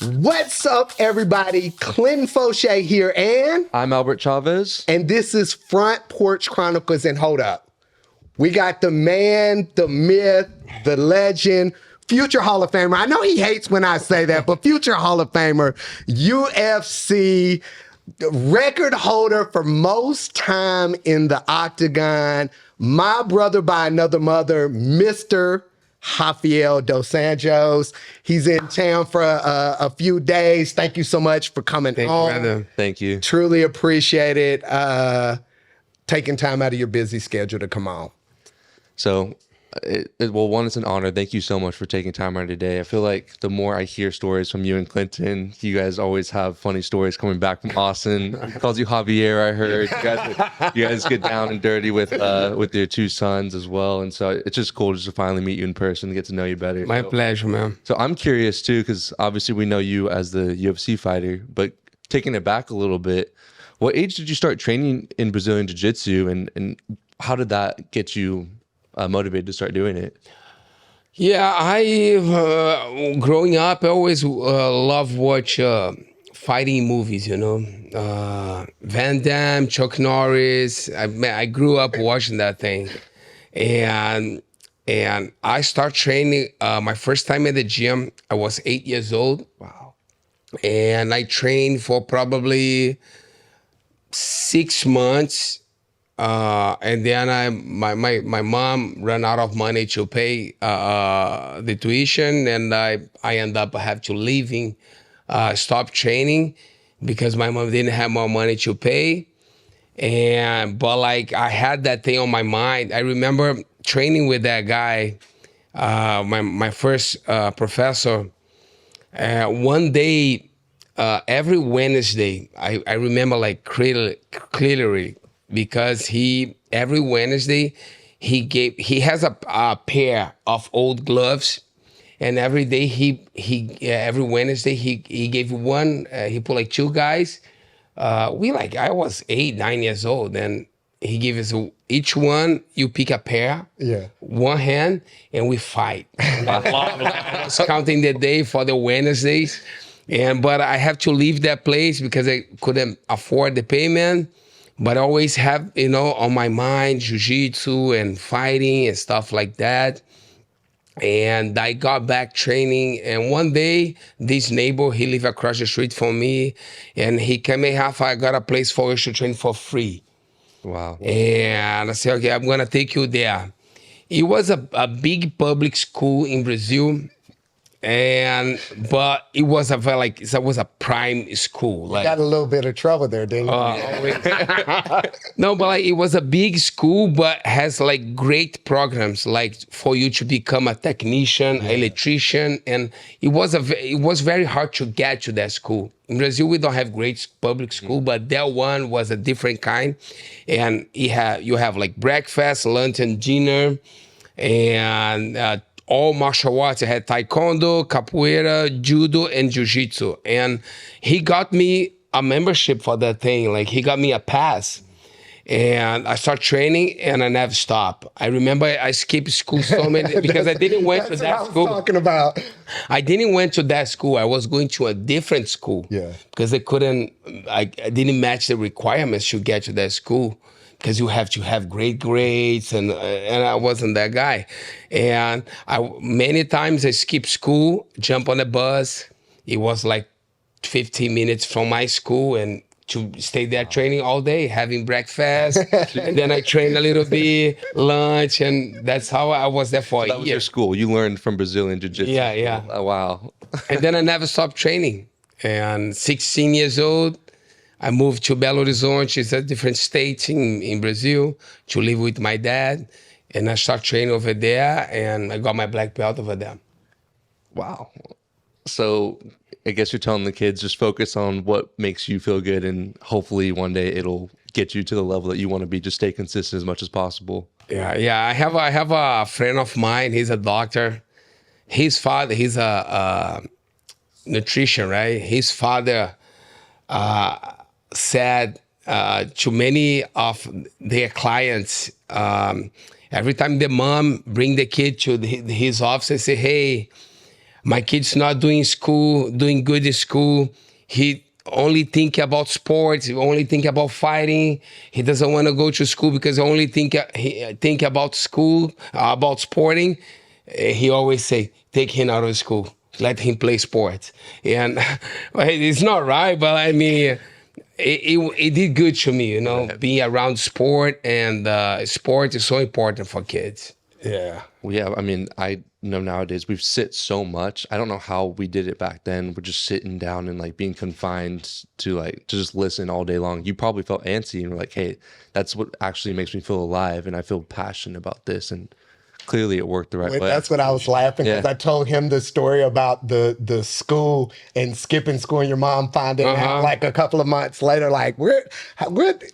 What's up, everybody? Clinton Foshee here, and I'm Albert Chavez. And this is Front Porch Chronicles. And hold up, we got the man, the myth, the legend, future Hall of Famer. I know he hates when I say that, but future Hall of Famer, UFC record holder for most time in the octagon, my brother by another mother, Mr. Rafael dos Anjos. He's in town for a few days. Thank you so much for coming on. Thank you. Truly appreciate it. Taking time out of your busy schedule to come on. So, well, one, it's an honor. Thank you so much for taking time out today. I feel like the more I hear stories from you and Clinton, you guys always have funny stories coming back from Austin. He calls you Javier, I heard. You guys get down and dirty with your two sons as well. And so it's just cool just to finally meet you in person and get to know you better. My pleasure, man. So I'm curious too, because obviously we know you as the UFC fighter, but taking it back a little bit, what age did you start training in Brazilian Jiu-Jitsu, and how did that get you motivated to start doing it? Yeah, I growing up, I always loved watch fighting movies. You know, Van Damme, Chuck Norris. I grew up watching that thing, and I start training. My first time at the gym, I was 8 years old. Wow. And I trained for probably 6 months. And then my mom ran out of money to pay the tuition, and I end up have to leaving, stop training because my mom didn't have more money to pay. But like I had that thing on my mind. I remember training with that guy, my first professor. One day, every Wednesday, I remember like clearly. Because every Wednesday he has a pair of old gloves, and every day every Wednesday he gave one. He put like two guys. I was 8, 9 years old, and he gave us each one. You pick a pair, one hand, and we fight. I was counting the day for the Wednesdays, but I have to leave that place because I couldn't afford the payment. But I always have, on my mind, jiu-jitsu and fighting and stuff like that. And I got back training. And one day, this neighbor, he lived across the street from me. And he came in, Rafa, I got a place for you to train for free. Wow. And I said, okay, I'm going to take you there. It was a big public school in Brazil. But it was a prime school. Like, got a little bit of trouble there, didn't you? No, but like it was a big school, but has like great programs, like for you to become a technician, electrician, and it was very hard to get to that school. In Brazil, we don't have great public school, but that one was a different kind, and you have like breakfast, lunch, and dinner, and all martial arts. I had taekwondo, capoeira, judo, and jiu-jitsu. And he got me a membership for that thing. Like he got me a pass. And I started training and I never stopped. I remember I skipped school so many because I didn't went to that school. That's what I was talking about. I didn't went to that school. I was going to a different school. Yeah. Because I didn't match the requirements to get to that school. Because you have to have great grades, and I wasn't that guy. And many times I skipped school, jump on a bus. It was like 15 minutes from my school, and to stay there training all day, having breakfast. And then I trained a little bit, lunch, and that's how I was there for a year. That was your school. You learned from Brazilian Jiu-Jitsu. Yeah. Oh, wow. And then I never stopped training. And 16 years old, I moved to Belo Horizonte, it's a different state in Brazil, to live with my dad. And I started training over there, and I got my black belt over there. Wow. So I guess you're telling the kids, just focus on what makes you feel good, and hopefully one day it'll get you to the level that you want to be. Just stay consistent as much as possible. Yeah. I have a friend of mine, he's a doctor. His father, he's a nutrition, right? His father said to many of their clients, every time the mom bring the kid to his office and say, hey, my kid's not doing good in school. He only think about sports. He only think about fighting. He doesn't want to go to school because he think about school, about sporting. He always say, take him out of school. Let him play sports. And it's not right, but I mean, it did good to me, being around sport, and sport is so important for kids. Yeah. Well, yeah, I mean, I know nowadays we've sit so much. I don't know how we did it back then. We're just sitting down and like being confined to just listen all day long. You probably felt antsy and were like, hey, that's what actually makes me feel alive, and I feel passionate about this. And clearly it worked the right way. That's what I was laughing because I told him the story about the school and skipping school and your mom finding out like a couple of months later, like we're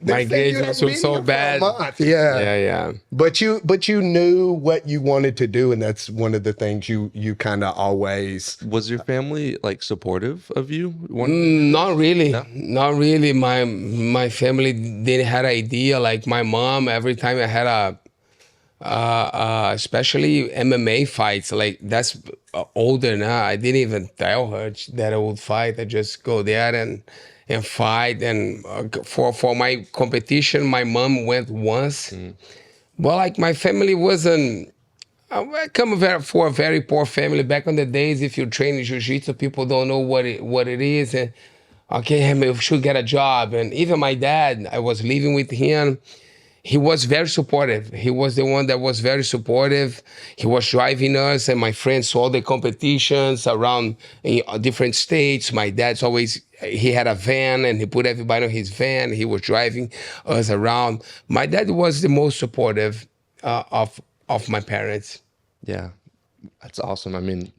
my grades were so bad. Yeah. But you knew what you wanted to do, and that's one of the things you kind of always. Was your family like supportive of you? Not really. No? Not really. My family didn't have idea. Like my mom, every time I had especially MMA fights, like that's older now. I didn't even tell her that I would fight. I just go there and fight. And for my competition, my mom went once. But like my family wasn't. I come for a very poor family. Back in the days, if you train in jiu-jitsu, people don't know what it is. And okay, I should get a job. And even my dad, I was living with him. He was very supportive. He was the one that was very supportive. He was driving us and my friends to all the competitions around in different states. My dad's he had a van and he put everybody in his van. He was driving us around. My dad was the most supportive of my parents. Yeah, that's awesome. I mean,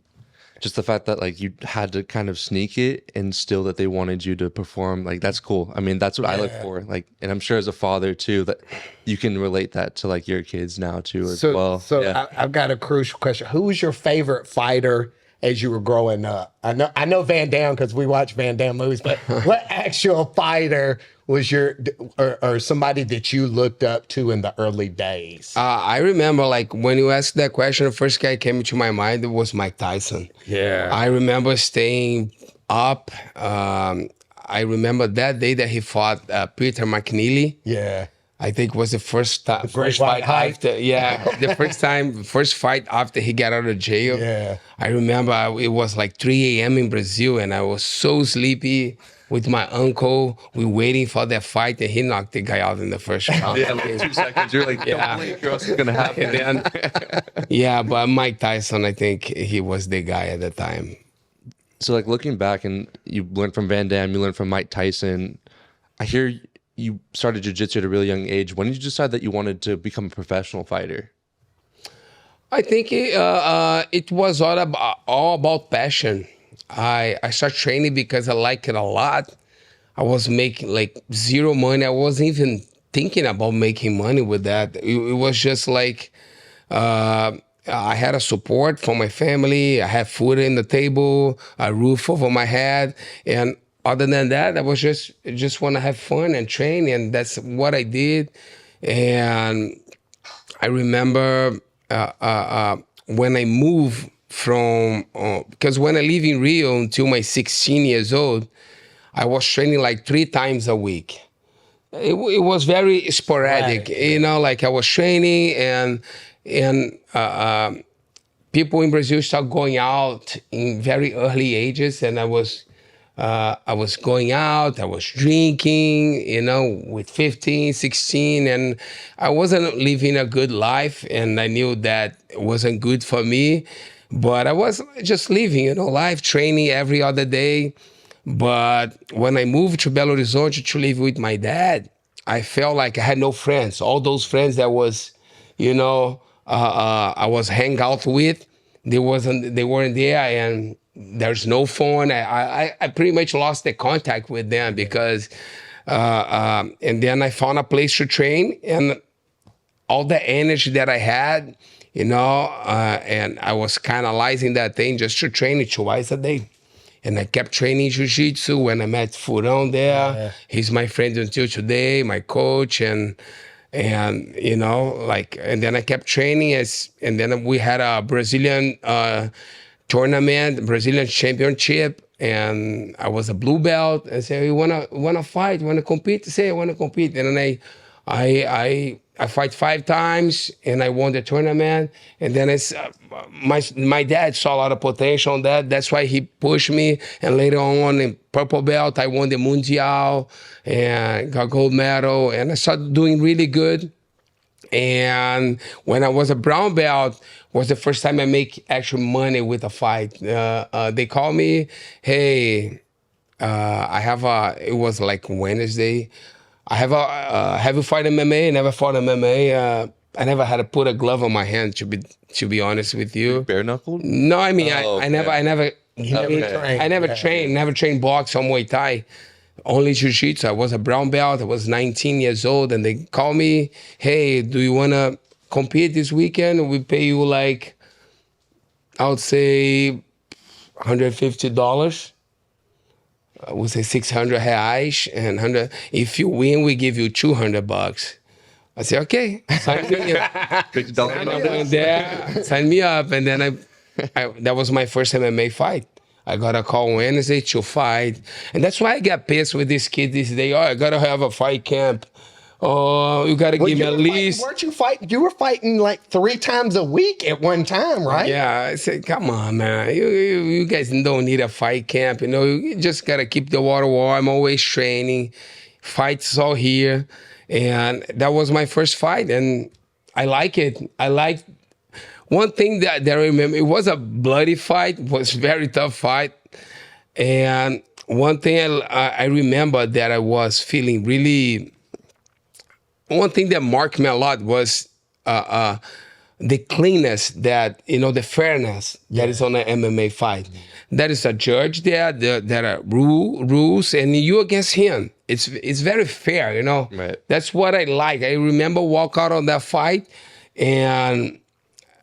just the fact that like you had to kind of sneak it and still that they wanted you to perform, like that's cool. I mean, that's what I look for. Like, and I'm sure as a father too, that you can relate that to like your kids now too as well. So yeah. I've got a crucial question. Who was your favorite fighter as you were growing up? I know Van Damme because we watch Van Damme movies, but what actual fighter was or somebody that you looked up to in the early days? I remember like when you asked that question, the first guy came to my mind was Mike Tyson. Yeah. I remember staying up. I remember that day that he fought Peter McNeely. Yeah. I think it was the first time, first fight after, the first fight after he got out of jail. Yeah. I remember it was like 3 a.m. in Brazil and I was so sleepy with my uncle. We waiting for that fight and he knocked the guy out in the first round. Yeah, like 2 seconds. You're like, don't blink or else it's going to happen. Yeah, but Mike Tyson, I think he was the guy at the time. So like looking back and you learned from Van Damme, you learned from Mike Tyson. I hear you started jiu-jitsu at a really young age. When did you decide that you wanted to become a professional fighter? I think it was all about passion. I started training because I like it a lot. I was making like zero money. I wasn't even thinking about making money with that. It was just like I had a support from my family. I had food in the table, a roof over my head, and other than that, I was just want to have fun and train, and that's what I did. And I remember when I moved from, because when I live in Rio until my 16 years old, I was training like 3 times a week. It was very sporadic, like I was training and people in Brazil start going out in very early ages, and I was going out, I was drinking, with 15, 16, and I wasn't living a good life, and I knew that it wasn't good for me, but I was just living, life, training every other day. But when I moved to Belo Horizonte to live with my dad, I felt like I had no friends. All those friends that was, I was hang out with, they weren't there, and there's no phone. I pretty much lost the contact with them because, and then I found a place to train, and all the energy that I had, and I was canalizing that thing just to train it twice a day. And I kept training jiu-jitsu when I met Furão there. Yeah. He's my friend until today, my coach, and then I kept training and then we had a Brazilian tournament, Brazilian championship, and I was a blue belt. And say, "You wanna fight? Want to compete?" I say, "I want to compete." And then I fight 5 times, and I won the tournament. And then my dad saw a lot of potential on that. That's why he pushed me. And later on, in purple belt, I won the Mundial and got gold medal. And I started doing really good. And when I was a brown belt, was the first time I make actual money with a fight. They called me, "Hey, it was like Wednesday. I have you fight MMA? I never fought MMA. I never had to put a glove on my hand, to be honest with you. Bare knuckled? No, I mean, Oh, I never trained box or Muay Thai. Only jiu-jitsu. I was a brown belt. I was 19 years old, and they called me, "Hey, do you want to compete this weekend? We pay you like, I would say, $150. I would say 600 reais, and 100. If you win, we give you $200. I said, "Okay, sign me up." I went there, sign me up, and then that was my first MMA fight. I got a call Wednesday to fight. And that's why I get pissed with this kid this day. "Oh, I got to have a fight camp. Oh, you got to give me at least..." Weren't you fighting? You were fighting like 3 times a week at one time, right? Yeah, I said, "Come on, man. You guys don't need a fight camp. You just got to keep the water warm. I'm always training. Fights all here." And that was my first fight. And I like it. One thing that I remember, it was a bloody fight. It was a very tough fight. And one thing I remember that I was feeling really... One thing that marked me a lot was the cleanness that, the fairness that is on an MMA fight. There is a judge there are rules, and you against him. It's very fair, Right. That's what I like. I remember walk out on that fight, and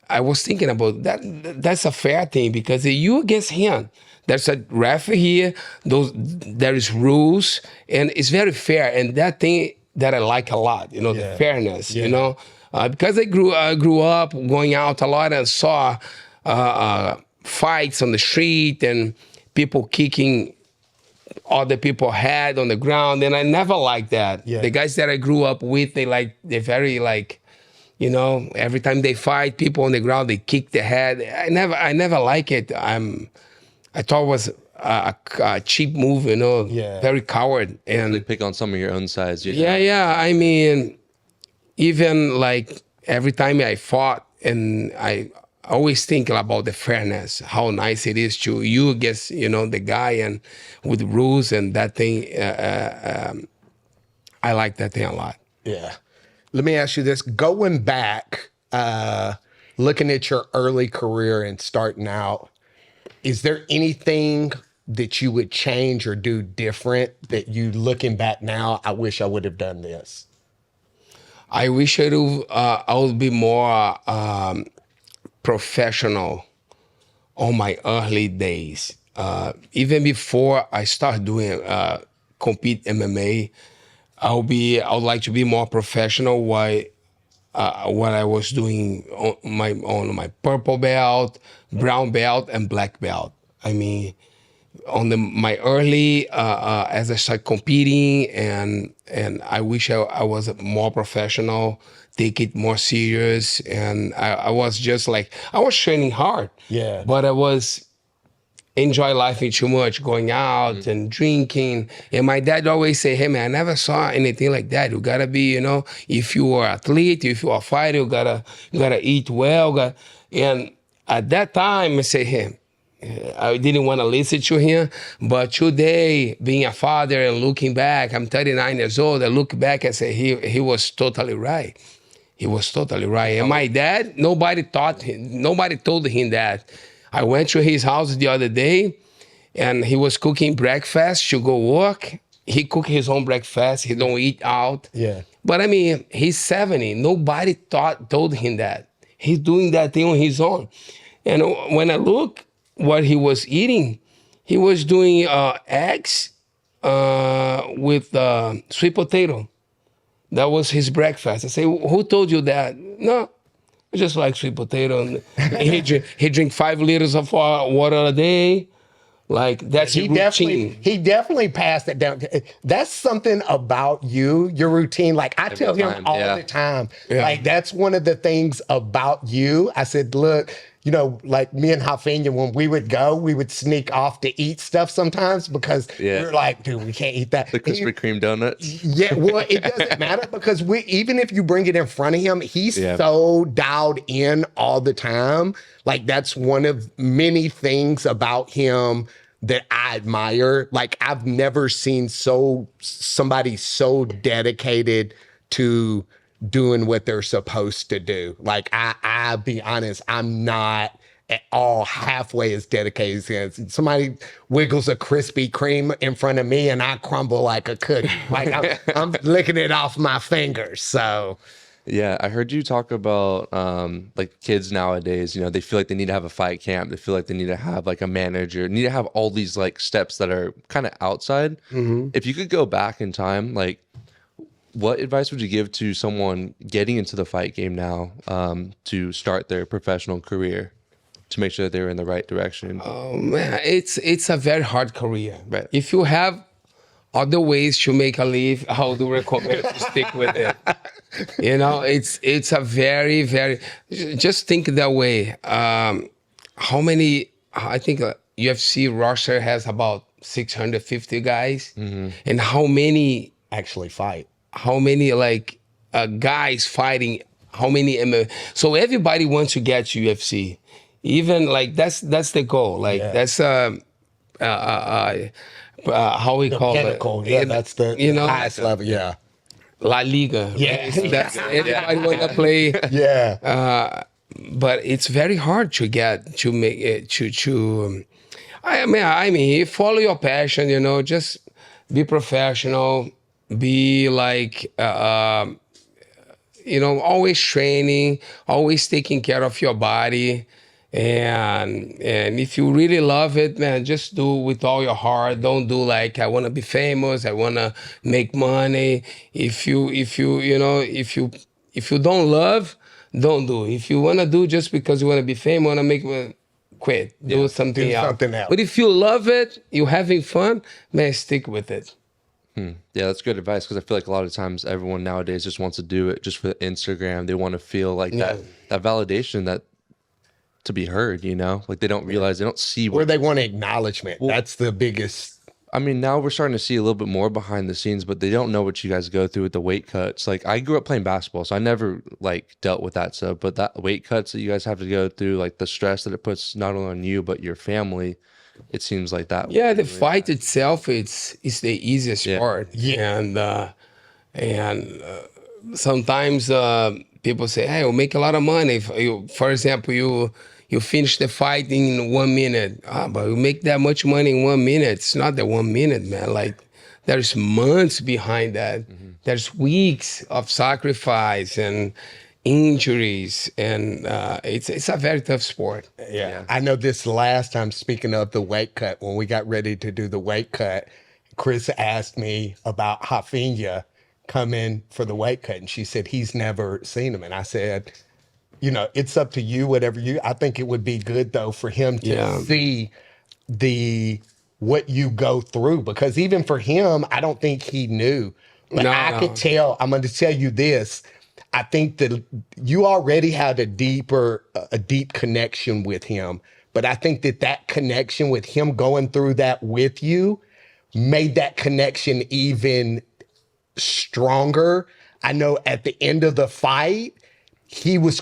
I was thinking about that. That's a fair thing, because you against him. There's a ref here. There is rules, and it's very fair. And that thing that I like a lot, the fairness. Because I grew up going out a lot and saw fights on the street and people kicking other people head on the ground, and I never liked that. Yeah. The guys that I grew up with, they're very like. Every time they fight, people on the ground, they kick the head. I never like it. I thought it was a cheap move, very coward. They And pick on some of your own sides. yeah. I mean, even like every time I fought, and I always think about the fairness, how nice it is to you against, the guy, and with rules and that thing. I like that thing a lot. Yeah. Let me ask you this. Going back, looking at your early career and starting out, is there anything that you would change or do different that you, looking back now, I wish I would have done this? I wish I would be more professional on my early days. Even before I start doing compete MMA, I would like to be more professional. What I was doing on my purple belt, brown belt, and black belt. I mean, on my early as I started competing, and I wish I was more professional, take it more serious, and I was just like, I was training hard, but I was enjoy life too much, going out and drinking. And my dad always say, "Hey man, I never saw anything like that. You gotta be, if you are an athlete, if you are a fighter, you gotta eat well." And at that time, I say, "Hey," I didn't want to listen to him. But today, being a father and looking back, I'm 39 years old. I look back and say, he was totally right. He was totally right. And my dad, nobody told him that. I went to his house the other day, and he was cooking breakfast to go work. He cooked his own breakfast. He don't eat out. Yeah. But I mean, he's 70. Nobody told him that. He's doing that thing on his own. And when I look what he was eating, he was doing eggs with sweet potato. That was his breakfast. I say, "Who told you that?" "No, I just like sweet potato. And he drink 5 liters of water a day. Like that's He his routine. definitely passed it down. That's something about you, your routine. Like I tell him time, all yeah. the time. Yeah. Like that's one of the things about you. I said, look, you know, like me and Rafael, when we would go, we would sneak off to eat stuff sometimes because Yeah. we were like, dude, we can't eat that. The Krispy Kreme donuts. Yeah, well, it doesn't matter because even if you bring it in front of him, he's Yeah. so dialed in all the time. Like that's one of many things about him that I admire. Like I've never seen somebody so dedicated to doing what they're supposed to do. Like I'll be honest, I'm not at all halfway as dedicated as somebody wiggles a Krispy Kreme in front of me and I crumble like a cookie. Like I'm licking it off my fingers. So Yeah, I heard you talk about like kids nowadays, you know, they feel like they need to have a fight camp. They feel like they need to have like a manager, need to have all these like steps that are kind of outside. If you could go back in time, like what advice would you give to someone getting into the fight game now to start their professional career to make sure that they're in the right direction? Oh man, it's a very hard career. Right. If you have other ways to make a live, I would recommend to stick with it. You know, it's a very, very, just think that way. How many, I think UFC roster has about 650 guys. And how many actually fight. like guys fighting, how many MMA. So everybody wants to get to UFC. Even like that's the goal. Like that's how we call Pinnacle. it. Yeah, that's the you know, highest level. Yeah. La Liga. Yeah. That's everybody want to play. Yeah. But it's very hard to get to make it I mean, follow your passion. You know, just be professional. Be like you know, always training, always taking care of your body. And if you really love it, man, just do it with all your heart. Don't do like, I want to be famous, I want to make money. If you don't love, don't do it. If you want to do just because you want to be famous, want to make quit. Do something else. But if you love it, you're having fun, man, stick with it. Yeah, that's good advice because I feel like a lot of times everyone nowadays just wants to do it just for Instagram. They want to feel like that validation, that to be heard, you know, like they don't realize, they don't see Where they want acknowledgement. That's the biggest. I mean, now we're starting to see a little bit more behind the scenes, but they don't know what you guys go through with the weight cuts. Like I grew up playing basketball, so I never like dealt with that stuff, but that weight cuts that you guys have to go through, like the stress that it puts not only on you, but your family, it seems like that. Yeah, the fight itself, it's the easiest part. Yeah. And sometimes people say, hey, we'll make a lot of money. If you, for example, you finish the fight in 1 minute. But you make that much money in 1 minute. It's not the 1 minute, man. Like there's months behind that. There's weeks of sacrifice and injuries, and it's a very tough sport. Yeah. I know this last time, speaking of the weight cut, when we got ready to do the weight cut, Chris asked me about Rafinha coming for the weight cut, and she said he's never seen him. And I said, you know, it's up to you, whatever you, I think it would be good though for him to see what you go through, because even for him, I don't think he knew. But I could tell, I'm going to tell you this, I think that you already had a deep connection with him, but I think that connection with him going through that with you made that connection even stronger. I know at the end of the fight, he was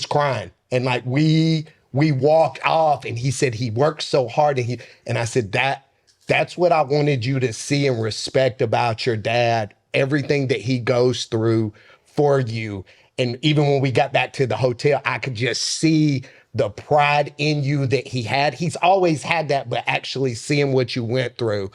crying, and like we walked off, and he said he worked so hard, and I said that's what I wanted you to see and respect about your dad, everything that he goes through for you. And even when we got back to the hotel, I could just see the pride in you that he had. He's always had that, but actually seeing what you went through.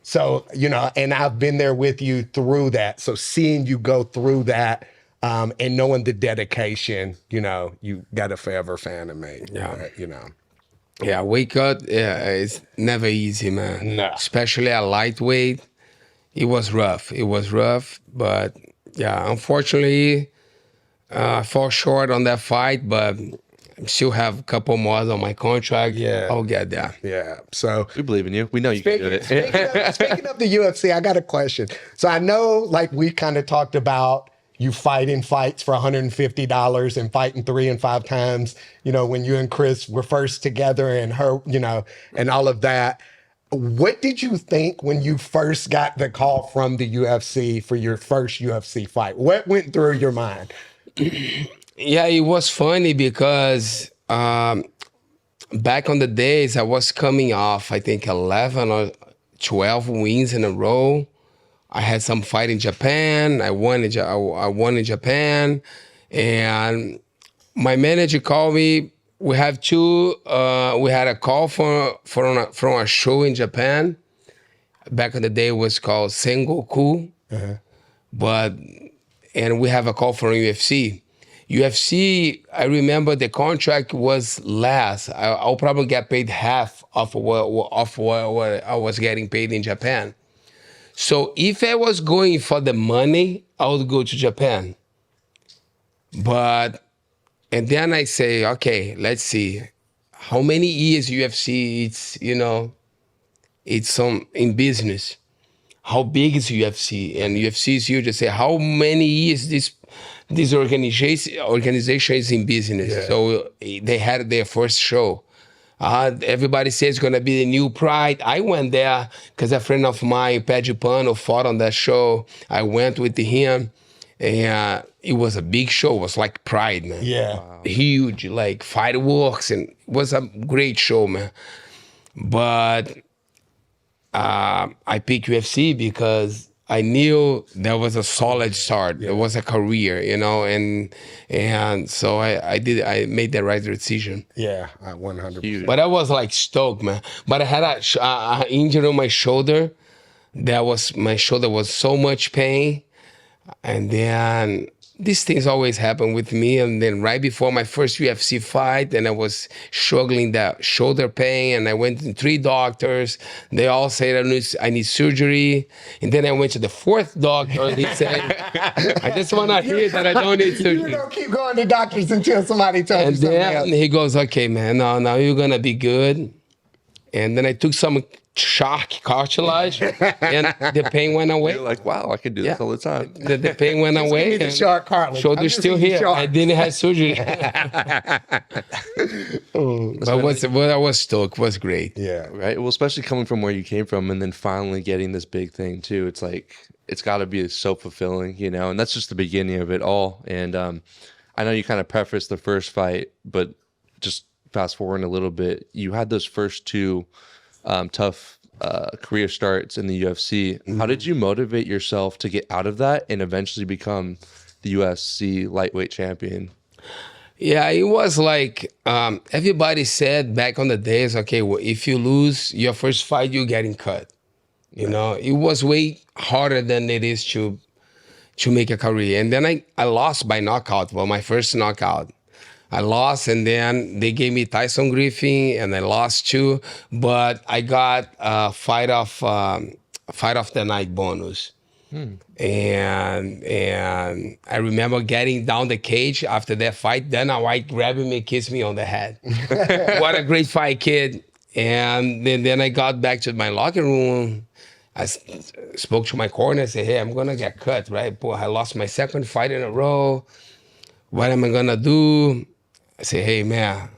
So, you know, and I've been there with you through that. So seeing you go through that, and knowing the dedication, you know, you got a forever fan of me. Yeah. You know. Yeah, weight cut, it's never easy, man. No. Especially at lightweight. It was rough, but yeah, unfortunately, I fall short on that fight, but I still have a couple more on my contract. Yeah. I'll get there. Yeah. So We believe in you. We know you can do it. speaking of the UFC, I got a question. So I know, like we kind of talked about, you fighting fights for $150 and fighting 3 and 5 times. You know, when you and Chris were first together, and her, you know, and all of that. What did you think when you first got the call from the UFC for your first UFC fight? What went through your mind? Yeah, it was funny because back on the days I was coming off, I think 11 or 12 wins in a row. I had some fight in Japan. I won in Japan, and my manager called me. We have two. We had a call from a show in Japan. Back in the day, it was called Sengoku, and we have a call from UFC. UFC, I remember the contract was less. I'll probably get paid half of what I was getting paid in Japan. So if I was going for the money, I would go to Japan. And then I say, okay, let's see, how many years UFC it's in business. How big is UFC? And UFC is huge. I say, how many years this organization is in business? Yeah. So they had their first show. Everybody says it's gonna be the new Pride. I went there because a friend of mine, Pedro Pano, fought on that show. I went with him. And it was a big show. It was like Pride, man. Yeah. Wow. Huge, like fireworks, and it was a great show, man. But I picked UFC because I knew there was a solid start. Yeah. There was a career, you know, and so I made the right decision. Yeah, 100%. But I was like stoked, man. But I had a injury on my shoulder. My shoulder was so much pain. And then these things always happen with me. And then right before my first UFC fight, and I was struggling that shoulder pain, and I went to 3 doctors. They all said I need surgery. And then I went to the 4th doctor, and he said, I just want to hear that I don't need surgery. You don't keep going to doctors until somebody tells you something else. And he goes, okay, man, now you're going to be good. And then I took some shark cartilage, and the pain went away. You're like, wow, I can do this all the time. The pain went away. Give me the shark cartilage. Shoulder's still here. I didn't have surgery. But I was stoked. It was great. Yeah. Right. Well, especially coming from where you came from, and then finally getting this big thing too. It's like, it's got to be so fulfilling, you know. And that's just the beginning of it all. And I know you kind of prefaced the first fight, but just fast forwarding a little bit, you had those first 2 tough career starts in the UFC. Mm-hmm. How did you motivate yourself to get out of that and eventually become the UFC lightweight champion? Yeah, it was like everybody said back on the days, okay, well, if you lose your first fight, you're getting cut. You know, it was way harder than it is to make a career. And then I lost by knockout, well, my first knockout. I lost, and then they gave me Tyson Griffin, and I lost too. But I got a fight of the night bonus, and I remember getting down the cage after that fight. Dana White grabbed me, kissed me on the head. What a great fight, kid! And then I got back to my locker room. I spoke to my corner. I said, "Hey, I'm gonna get cut, right? Boy, I lost my second fight in a row. What am I gonna do?" I say, hey, man,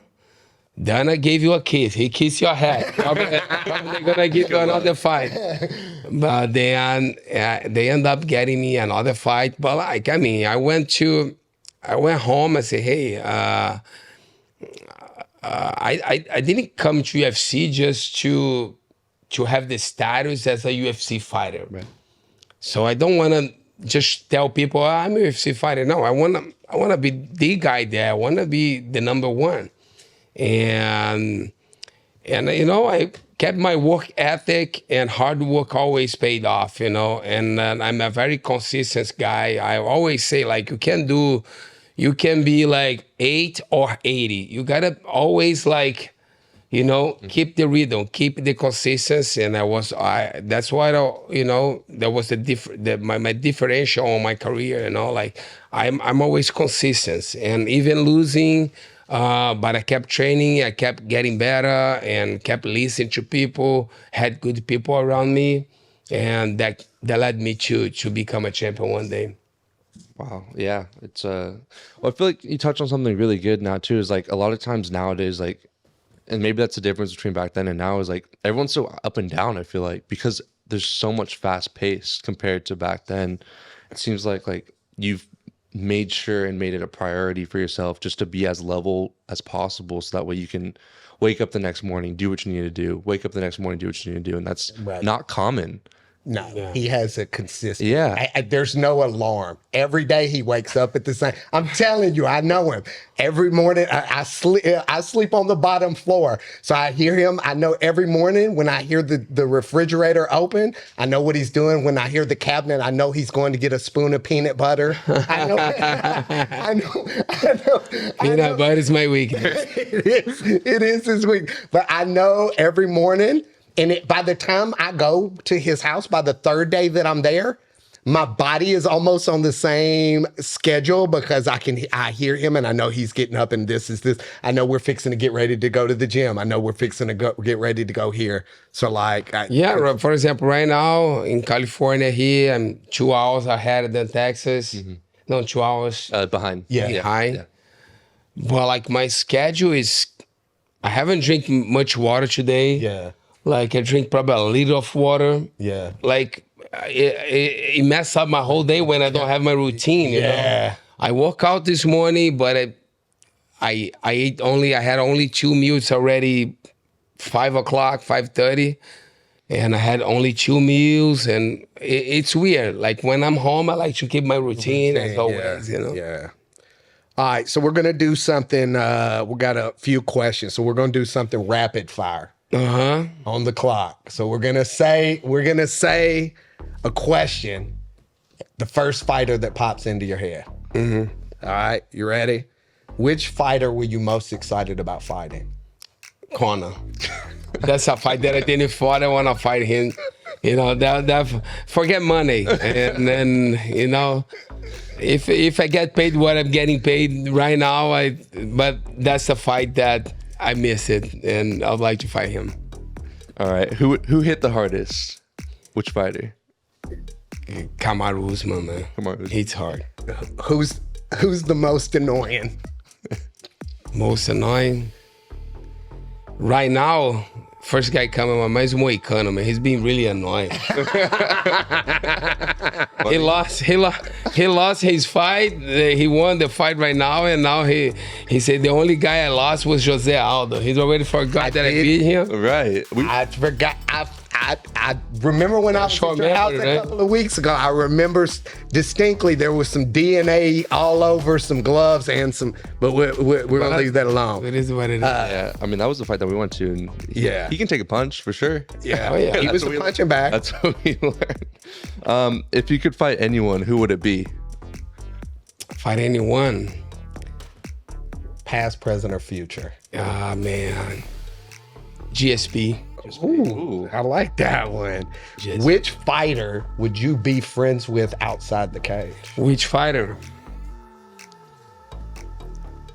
Dana gave you a kiss. He kissed your head. Probably going to give you another fight. But then they end up getting me another fight. But like, I mean, I went home and said, hey, I didn't come to UFC just to have the status as a UFC fighter. Right. So I don't want to just tell people, oh, I'm a UFC fighter. No, I want to be the guy there. I want to be the number one. And you know, I kept my work ethic, and hard work always paid off, you know. And I'm a very consistent guy. I always say, like, you can be like 8 or 80. You gotta always, like, You know, keep the rhythm, keep the consistency, and that's why that was my differential on my career. You know, like I'm always consistent, and even losing, but I kept training, I kept getting better, and kept listening to people, had good people around me, and that led me to become a champion one day. Wow. Yeah. It's well, I feel like you touched on something really good now too, is like a lot of times nowadays, like, and maybe that's the difference between back then and now, is like everyone's so up and down, I feel like, because there's so much fast pace compared to back then. It seems like you've made sure and made it a priority for yourself just to be as level as possible, so that way you can wake up the next morning, do what you need to do, wake up the next morning, do what you need to do. And that's not common. No, he has a consistent. Yeah. There's no alarm. Every day he wakes up at the same. I'm telling you, I know him. Every morning I sleep on the bottom floor, so I hear him. I know every morning when I hear the refrigerator open, I know what he's doing. When I hear the cabinet, I know he's going to get a spoon of peanut butter. I know. I know. Peanut butter is my weakness. It is his week. But I know every morning. And by the time I go to his house, by the third day that I'm there, my body is almost on the same schedule, because I hear him and I know he's getting up and this is this. I know we're fixing to get ready to go to the gym. I know we're fixing to get ready to go here. So for example, right now in California here, I'm 2 hours ahead than Texas. Mm-hmm. No, 2 hours behind. Behind. Well, like my schedule is, I haven't drank much water today. Yeah. Like I drink probably a liter of water. Yeah. Like it messes up my whole day when I don't have my routine. You know? I woke out this morning, but I had only 2 meals already, 5 o'clock, 5:30, and I had only 2 meals, and it's weird. Like when I'm home, I like to keep my routine as always. You know. Yeah. All right, so we're gonna do something. We got a few questions, so we're gonna do something rapid fire. On the clock. So we're gonna say a question, the first fighter that pops into your head. Mm-hmm. All right, you ready? Which fighter were you most excited about fighting? Conor. That's a fight that I didn't fight. I want to fight him. You know, that forget money, and then you know, if I get paid what I'm getting paid right now, but that's a fight that I miss it, and I'd like to fight him. All right. Who hit the hardest? Which fighter? Kamaru Usman, man. Hits hard. Who's the most annoying? Most annoying? Right now, first guy coming to my mind is Moicano, man. He's been really annoying. He lost his fight. He won the fight right now, and now he said the only guy I lost was Jose Aldo. He's already forgot that I beat him. Right. I forgot. I remember when I was at your house a couple of weeks ago. I remember distinctly there was some DNA all over some gloves and some. But we're gonna leave that alone. It is what it is. Yeah, I mean that was the fight that we went to, and he can take a punch for sure. Yeah, he was a punching bag. That's what we learned. If you could fight anyone, who would it be? Fight anyone, past, present, or future. Ah man, GSP. Ooh, I like that one. Which fighter would you be friends with outside the cage? Which fighter?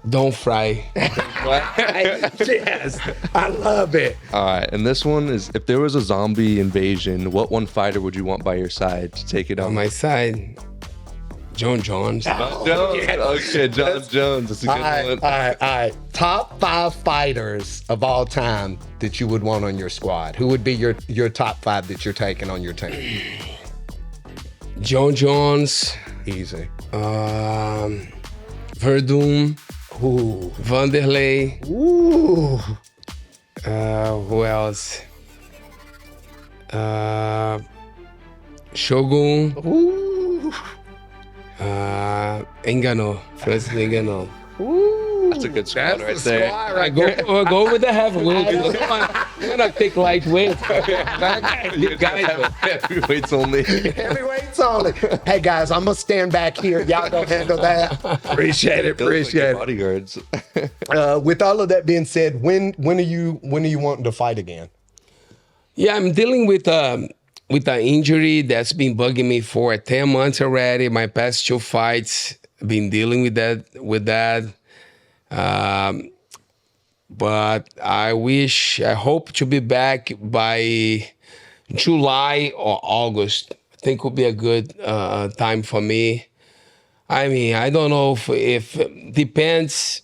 Don't fry. Yes, I love it. All right, and this one is: if there was a zombie invasion, what one fighter would you want by your side to take it on? On my side, John Jones. Okay, John Jones. That's a good one. All right. Top 5 fighters of all time that you would want on your squad. Who would be your top 5 that you're taking on your team? John Jones. Easy. Verdun. Ooh. Vanderlei. Ooh. Who else? Shogun. Ooh. Engano. Francis Engano. Ooh. That's a good squad right there. Squad right I go with the heavyweight. I'm gonna take lightweight. Heavyweights only. Heavyweight Weights only. Hey guys, I'm gonna stand back here. Y'all gonna handle that. Appreciate it. Appreciate it. Bodyguards. With all of that being said, when are you wanting to fight again? Yeah, I'm dealing with an injury that's been bugging me for 10 months already. My past 2 fights, I've been dealing with that. But I hope to be back by July or August. I think would be a good time for me. I mean, I don't know if depends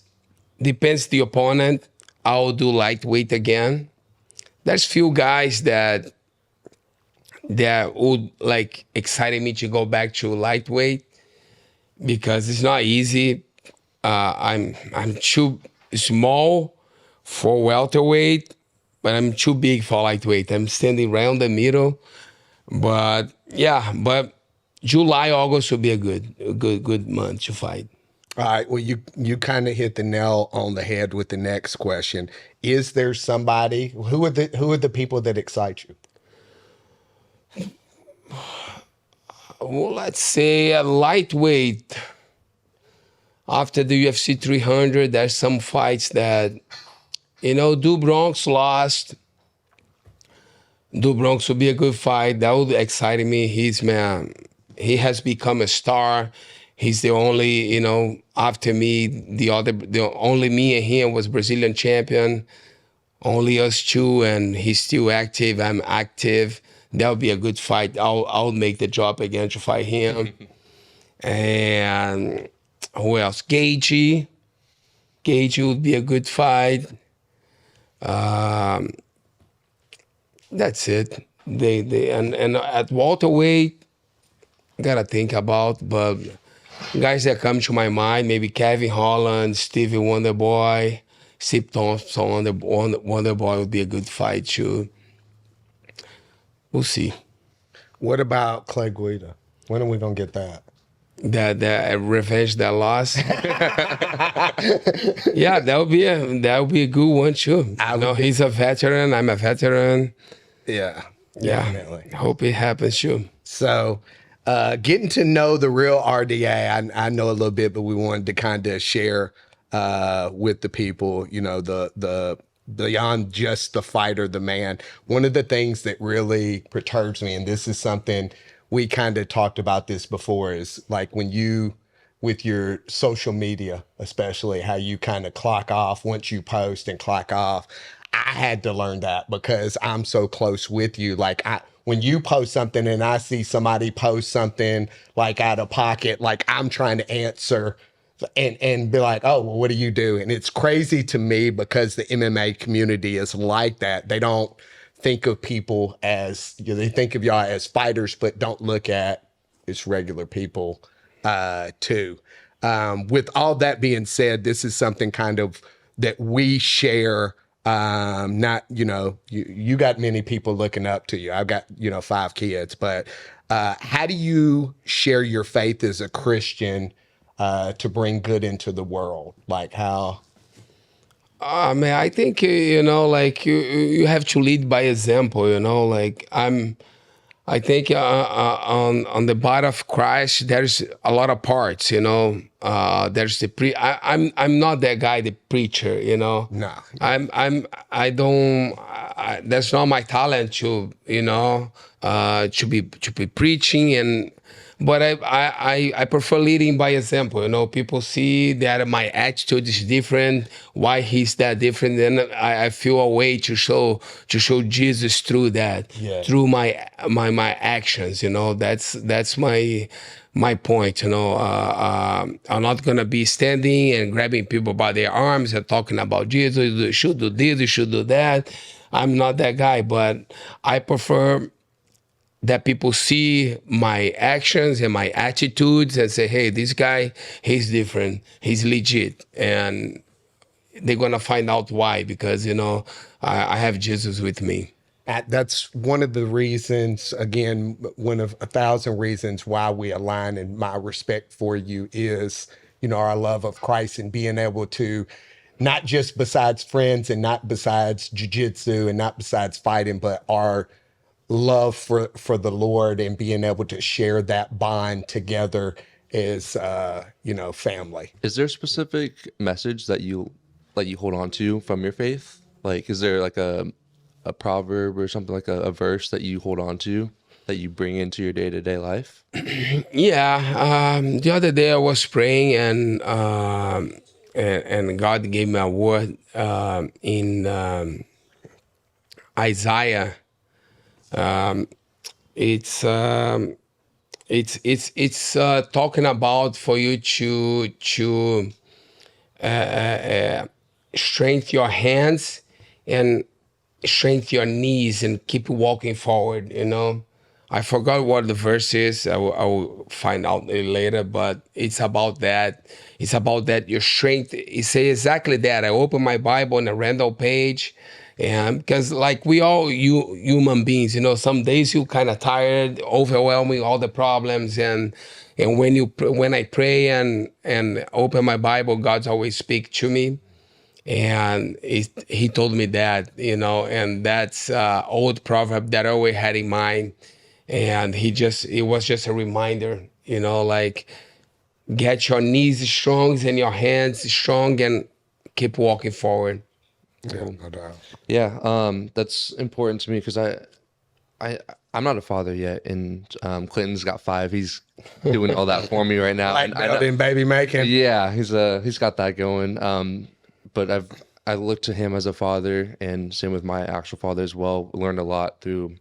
the opponent. I'll do lightweight again. There's few guys that would like excited me to go back to lightweight because it's not easy. I'm too small for welterweight, but I'm too big for lightweight. I'm standing right in the middle. But yeah, July, August will be a good month to fight. All right. Well, you kind of hit the nail on the head with the next question. Is there somebody who are the people that excite you? Well, let's say a lightweight. After the UFC 300, there's some fights that, Do Bronx lost. Do Bronx would be a good fight. That would excite me. He has become a star. He's the only, after me, the only me and him was Brazilian champion. Only us two, and he's still active. I'm active. That would be a good fight. I'll make the drop again to fight him. And who else? Gagey. Gagey would be a good fight. That's it. And at welterweight, gotta think about, but guys that come to my mind, maybe Kevin Holland, Stevie Wonderboy, Sip Thompson, Wonderboy would be a good fight too. We'll see. What about Clay Guida? When are we gonna get that? That revenge that loss. Yeah, that would be a good one too. He's a veteran. I'm a veteran. Yeah, Yeah, definitely. hope it happens too. So, getting to know the real RDA, I know a little bit, but we wanted to kind of share with the people, the beyond just the fighter, the man. One of the things that really perturbs me, and this is something we kind of talked about this before, is like when you, with your social media, especially how you kind of clock off once you post and clock off. I had to learn that because I'm so close with you. Like when you post something and I see somebody post something like out of pocket, like I'm trying to answer and be like, oh, well, what do you do? And it's crazy to me because the MMA community is like that. They don't think of people as, they think of y'all as fighters, but don't look at it's regular people too. With all that being said, this is something kind of that we share. Not, you got many people looking up to you. I've got, 5 kids, but how do you share your faith as a Christian to bring good into the world? Like how? Man, I think, you have to lead by example, I think on the body of Christ, there's a lot of parts, there's the I'm not that guy, the preacher, No. That's not my talent to be preaching but I prefer leading by example. People see that my attitude is different. Why he's that different? Then I feel a way to show Jesus through that, through my actions. That's my point. I'm not gonna be standing and grabbing people by their arms and talking about Jesus. You should do this. You should do that. I'm not that guy, but I prefer that people see my actions and my attitudes and say, hey, this guy, he's different, he's legit. And they're gonna find out why, because, I have Jesus with me. That's one of the reasons, again, one of 1,000 reasons why we align, and my respect for you is, our love of Christ and being able to, not just besides friends and not besides jiu-jitsu and not besides fighting, but our love for the Lord and being able to share that bond together as family. Is there a specific message that you hold on to from your faith? Like, is there like a proverb or something, like a verse that you hold on to that you bring into your day-to-day life? Yeah, the other day I was praying and God gave me a word in Isaiah. It's talking about for you to strengthen your hands and strengthen your knees and keep walking forward. I forgot what the verse is. I will find out later, but it's about that. It's about that your strength. It says exactly that. I open my Bible on a random page, and because like we all human beings, some days you kind of tired, overwhelming, all the problems, and when I pray and open my Bible, God's always speak to me. And he told me that, and that's old proverb that I always had in mind. And it was just a reminder, like get your knees strong and your hands strong and keep walking forward. Yeah, no doubt. Yeah, that's important to me because I'm not a father yet, and Clinton's got 5. He's doing all that for me right now. Like building, baby making. Yeah, he's got that going. But I look to him as a father, and same with my actual father as well. Learned a lot through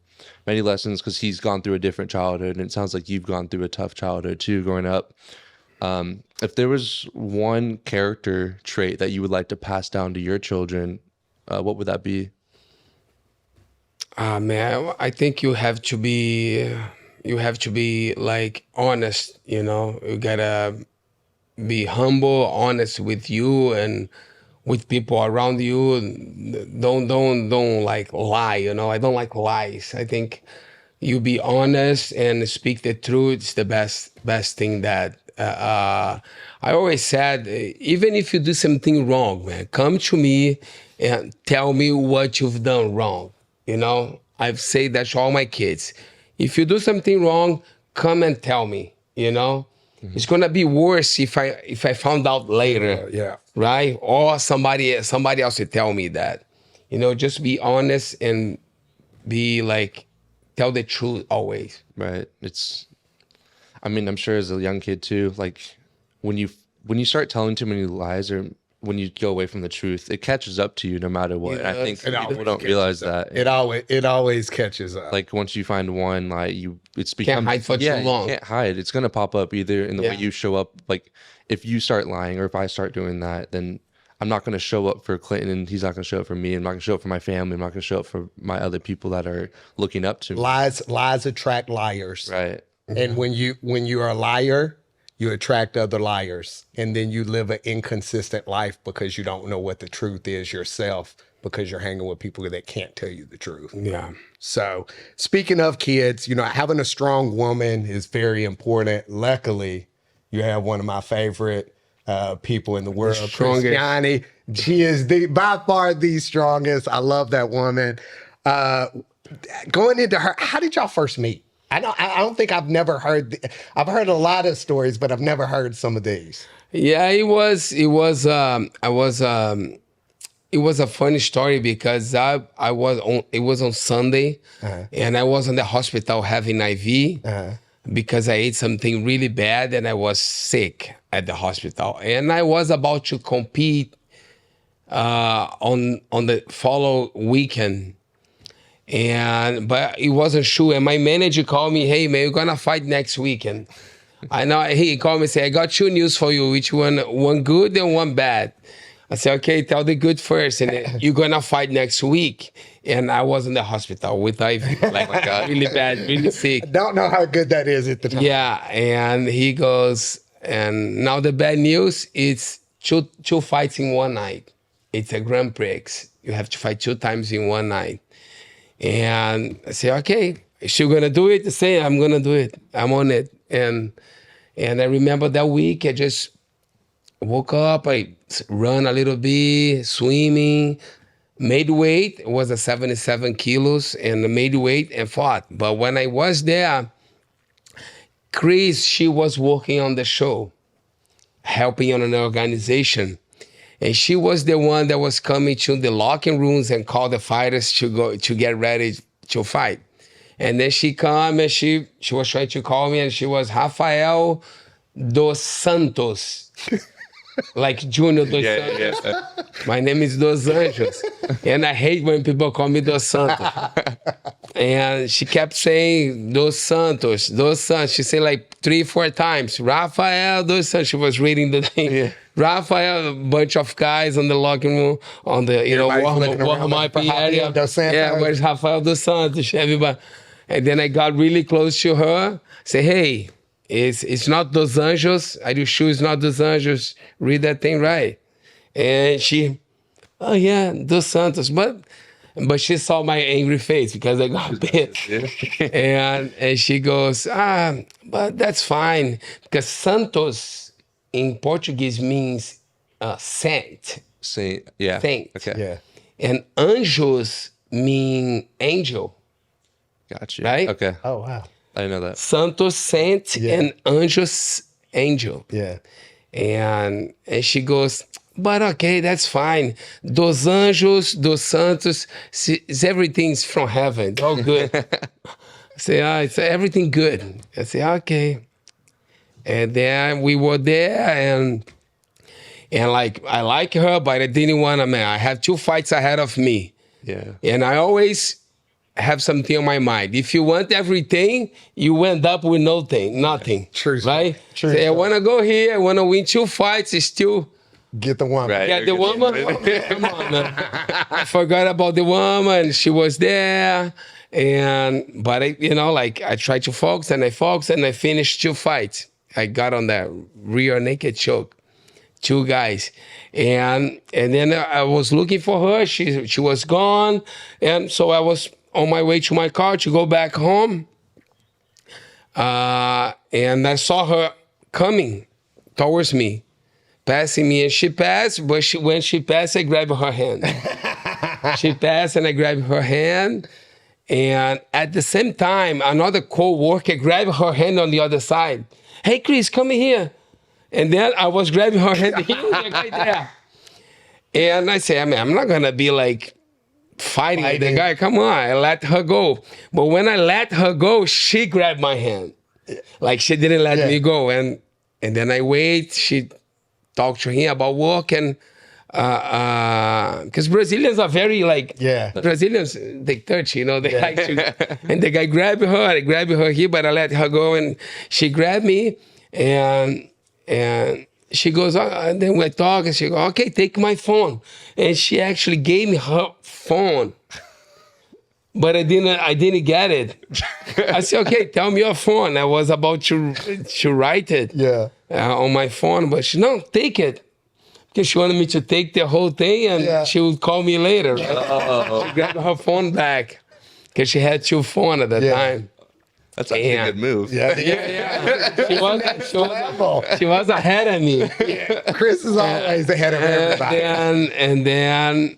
many lessons because he's gone through a different childhood, and it sounds like you've gone through a tough childhood too, growing up. If there was one character trait that you would like to pass down to your children, what would that be? Man, I think you have to be like honest. You gotta be humble, honest with you and with people around you. Don't like lie. I don't like lies. I think you be honest and speak the truth. It's the best thing that I always said. Even if you do something wrong, man, come to me and tell me what you've done wrong. I've said that to all my kids. If you do something wrong, come and tell me. It's gonna be worse if I found out later. Yeah. Right? Or somebody else will tell me that. Just be honest and be like, tell the truth always. Right. I'm sure as a young kid too, like when you start telling too many lies or when you go away from the truth, it catches up to you no matter what. And I think people don't realize that. It always catches up. Like once you find one lie, it's Can't hide for too long. You can't hide. It's gonna pop up either in the way you show up. Like if you start lying or if I start doing that, then I'm not gonna show up for Clinton and he's not gonna show up for me. I'm not gonna show up for my family. I'm not gonna show up for my other people that are looking up to me. Lies attract liars. Right. And when you are a liar, you attract other liars, and then you live an inconsistent life because you don't know what the truth is yourself because you're hanging with people that can't tell you the truth. Yeah. So speaking of kids, having a strong woman is very important. Luckily, you have one of my favorite people in the world, Christiane. She is by far the strongest. I love that woman. Going into her, how did y'all first meet? I don't think I've never heard. I've heard a lot of stories, but I've never heard some of these. Yeah, it was a funny story because it was on Sunday, and I was in the hospital having IV because I ate something really bad and I was sick at the hospital, and I was about to compete on the follow weekend. But it wasn't sure. And my manager called me, hey man, you're gonna fight next weekend. I know he called me and said, I got 2 news for you. Which one good and one bad? I said, okay, tell the good first. And you're gonna fight next week. And I was in the hospital with IV, like my God, really bad, really sick. I don't know how good that is at the time. Yeah, and he goes, and now the bad news, it's two fights in one night. It's a Grand Prix. You have to fight 2 times in one night. And I say, okay, is she gonna do it? I say, I'm gonna do it. I'm on it. And I remember that week, I just woke up, I run a little bit, swimming, made weight, it was a 77 kilos, and made weight and fought. But when I was there, Chris, she was working on the show, helping on an organization. And she was the one that was coming to the locker rooms and call the fighters to get ready to fight. And then she come and she was trying to call me, and she was Rafael dos Santos. Like Junior dos Santos. Yeah. My name is Dos Anjos. And I hate when people call me Dos Santos. And she kept saying Dos Santos, Dos Santos. She said like 3-4 times, Rafael dos Santos. She was reading the thing. Yeah. Rafael, a bunch of guys on the locker room, on the warm-up area. Yeah, where's Rafael dos Santos? Everybody. And then I got really close to her. Say, hey, it's not Dos Anjos. Are you sure it's not Dos Anjos? Read that thing right. And she, oh yeah, Dos Santos. But she saw my angry face because I got bit. and she goes, but that's fine. Because Santos in Portuguese means saint. Saint, yeah. Saint. Okay. Yeah. And anjos mean angel. Gotcha. Right? Okay. Oh, wow. I didn't know that. Santos saint and anjos angel. Yeah. And she goes, but okay, that's fine. Dos Anjos, Dos Santos, everything's from heaven. It's all good. I say, it's everything good. I say, okay. And then we were there, and like, I like her, but I didn't want to, I have 2 fights ahead of me. Yeah. And I always have something on my mind. If you want everything, you end up with nothing. True. Right? True. Say, I want to go here, I want to win 2 fights, it's still... Get the woman. Right. Yeah, the woman. Come on, man. I forgot about the woman. She was there, but I tried to focus, and I finished 2 fights. I got on that rear naked choke, 2 guys, and then I was looking for her. She was gone, and so I was on my way to my car to go back home, and I saw her coming towards me. Passing me, and she passed, but when she passed, I grabbed her hand. She passed, and I grabbed her hand, and at the same time, another co-worker grabbed her hand on the other side. Hey, Chris, come in here. And then I was grabbing her hand, he was right there. And I said, I'm not gonna be like fighting with the guy. Come on, I let her go. But when I let her go, she grabbed my hand. Like she didn't let me go. And then I wait, she talk to him about work, and because Brazilians are very Brazilians, they touch, they like to, and the guy grabbed her, I grabbed her here, but I let her go, and she grabbed me, and she goes, and then we talk, and she goes, okay, take my phone, and she actually gave me her phone. But I didn't get it. I said, okay, tell me your phone. I was about to write it on my phone, but she, no, take it. Because she wanted me to take the whole thing, and she would call me later. Right? She grabbed her phone back because she had 2 phones at the time. That's actually a good move. Yeah. She was ahead of me. Chris is always ahead of everybody. And then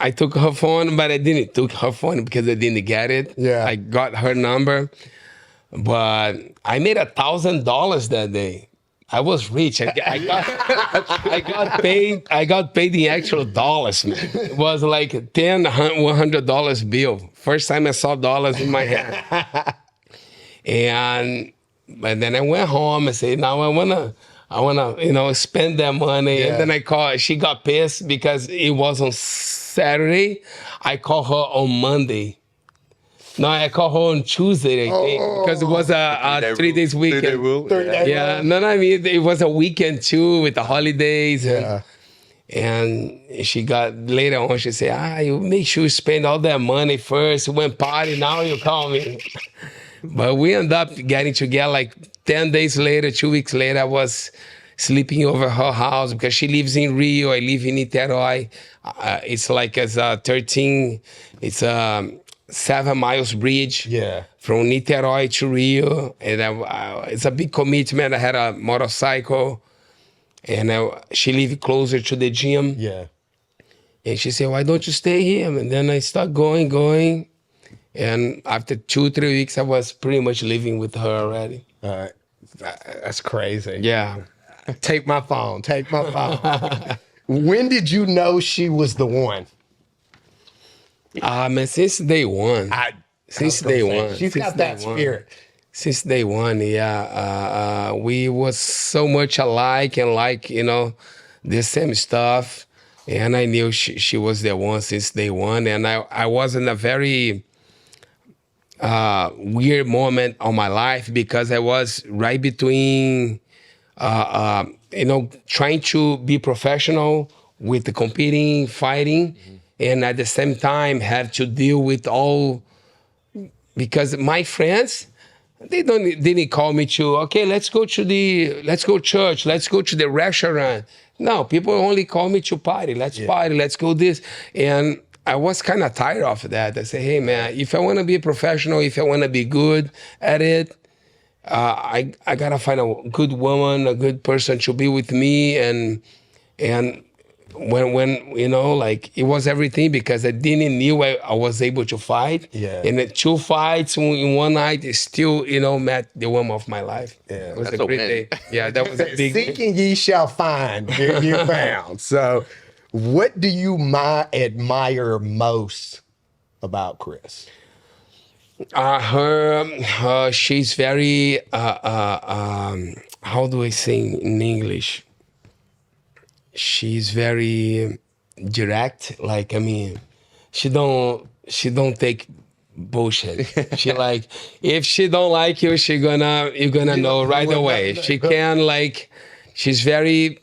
I took her phone, but I didn't take her phone because I didn't get it. Yeah. I got her number, but I made $1,000 that day. I was rich. I got paid in actual dollars, man. It was like $10, $100 bill. First time I saw dollars in my hand. But then I went home and said, now I wanna, spend that money. And then I called. She got pissed because it was on Saturday. I called her on Monday. No, I called her on Tuesday, I think, because it was a 3 days weekend. 3-day rule. Yeah, no, I mean, it was a weekend too with the holidays. And she got, later on, she said, you make sure you spend all that money first. You went party, now you call me. But we ended up getting together like 10 days later, 2 weeks later. I was sleeping over her house because she lives in Rio. I live in Niterói. It's like it's a 7 miles bridge from Niterói to Rio. And it's a big commitment. I had a motorcycle, and she lived closer to the gym. And she said, why don't you stay here? And then I start going. And after 2-3 weeks, I was pretty much living with her already. That's crazy. Yeah. Take my phone. Take my phone. When did you know she was the one? Man, since day one. Since day one. She's got that spirit. Since day one, yeah. We was so much alike and like, the same stuff. And I knew she was the one since day one. And I was in a very weird moment of my life because I was right between, trying to be professional with the competing, fighting, and at the same time had to deal with all, because my friends, they didn't call me to, okay, let's go church, let's go to the restaurant. No, people only call me to party. Party, let's go this. And I was kind of tired of that. I say, hey man, if I want to be a professional, if I want to be good at it, I gotta find a good woman, a good person to be with me. And when it was everything because I didn't knew I was able to fight. Yeah. And the 2 fights in one night is still, met the woman of my life. Yeah. It was That's a a great win. day. Yeah, that was a big Seeking ye shall find, you found. So what do you admire most about Chris? She's very, how do I say in English? She's very direct. Like, she don't take bullshit. She like, if she don't like you, you're gonna know right away. She can she's very,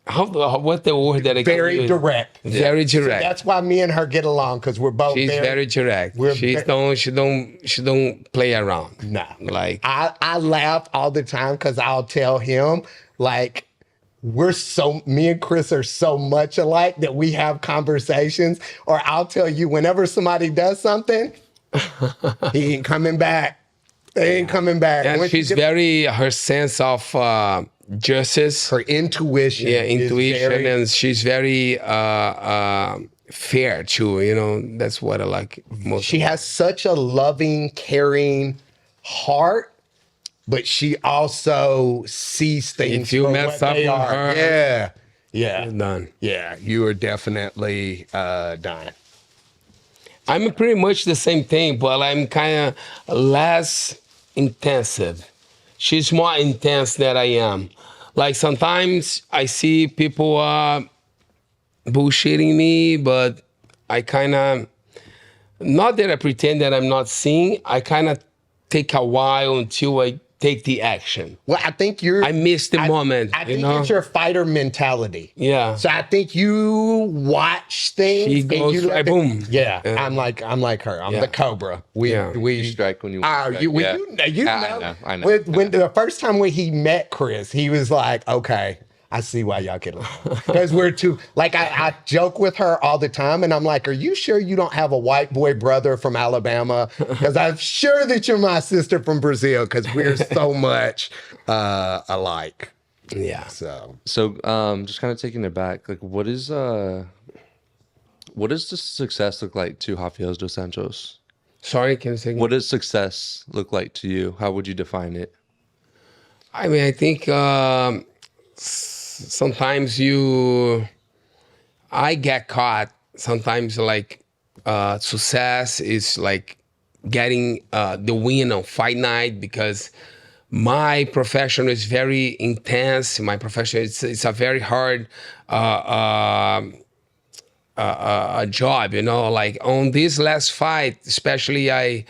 what the word that I can Very use? direct. Very direct. That's why me and her get along, because we're both She's very direct. She don't play around. No. Like, I laugh all the time because I'll tell him, like, me and Chris are so much alike that we have conversations, or I'll tell you whenever somebody does something, he ain't coming back. They ain't coming back. and she's her sense of justice. Her intuition. Yeah, is intuition, very- and she's very fair too. That's what I like most. She has such a loving, caring heart, but she also sees things If you for mess what up they with are. her, Yeah. you're done. Yeah, you are definitely done. I'm pretty much the same thing, but I'm kind of less intensive. She's more intense than I am. Like sometimes I see people bullshitting me, but I kind of, not that I pretend that I'm not seeing, I kind of take a while until I take the action. Well, I think I miss the moment. I think it's your fighter mentality. Yeah. So I think you watch things. She and goes you right, boom. Yeah, Yeah. I'm like her. I'm Yeah. the Cobra. Yeah. You strike when you Oh, strike. you Yeah. know. I know. When the first time when he met Chris, he was like, okay, I see why y'all get along. Because we're too, like, I joke with her all the time, and I'm like, are you sure you don't have a white boy brother from Alabama? Because I'm sure that you're my sister from Brazil, because we're so much alike. Yeah. So So, just kind of taking it back, like, what does the success look like to Rafael dos Anjos? Sorry, can you say again? What does success look like to you? How would you define it? I think sometimes I get caught. Sometimes success is like getting the win on fight night because my profession is very intense. My profession, it's a very hard job, like on this last fight, especially I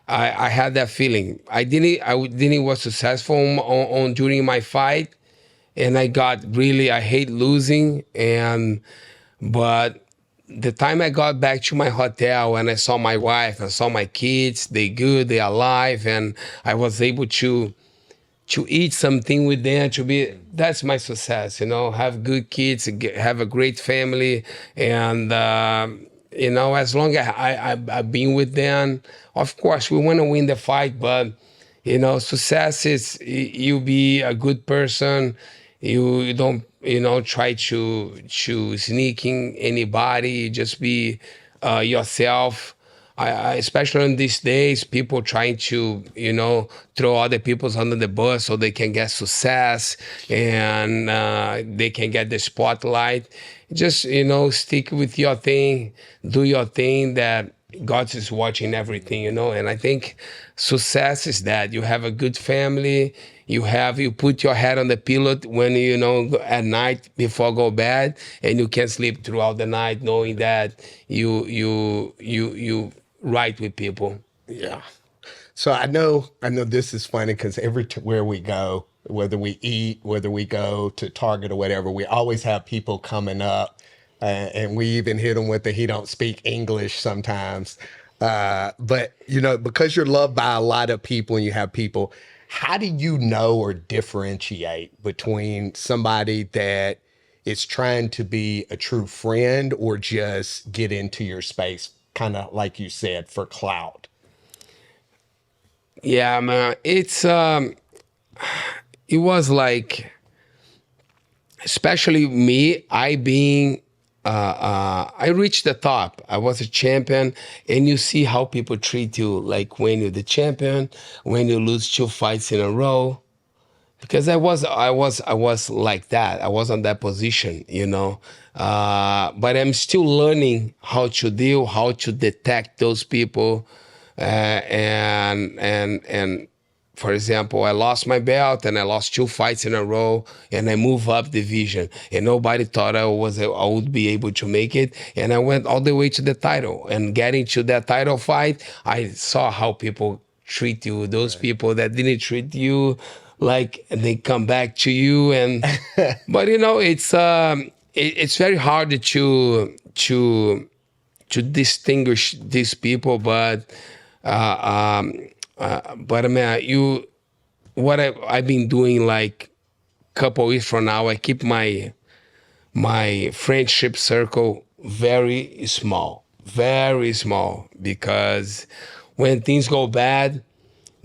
had that feeling. I didn't was successful on during my fight, and I hate losing. But the time I got back to my hotel and I saw my wife, I saw my kids, they good, they alive, and I was able to eat something with them, that's my success, have good kids, have a great family, and as long as I've been with them, of course we want to win the fight, but success is you be a good person, you don't try to sneak in anybody. Just be yourself. Especially in these days, people trying to, throw other people's under the bus so they can get success and they can get the spotlight. Just, stick with your thing, do your thing, that God is watching everything, and I think success is that you have a good family, you put your head on the pillow when, at night before go bed, and you can sleep throughout the night knowing that you right with people. Yeah. So I know this is funny because everywhere we go, whether we eat, whether we go to Target or whatever, we always have people coming up, and we even hit them with he don't speak English sometimes. But because you're loved by a lot of people and you have people, how do you know or differentiate between somebody that is trying to be a true friend or just get into your space, kind of like you said, for clout? Yeah, man, it was like, especially me, I reached the top. I was a champion, and you see how people treat you, like when you're the champion, when you lose 2 fights in a row. Because I was like that. I was on that position, But I'm still learning how to deal, how to detect those people, and for example, I lost my belt and I lost 2 fights in a row, and I moved up division, and nobody thought I would be able to make it, and I went all the way to the title. And getting to that title fight, I saw how people treat you. Those people that didn't treat you like they come back to you, and but it's very hard to distinguish these people, but I mean, what I've been doing, like couple weeks from now, I keep my friendship circle very small, because when things go bad,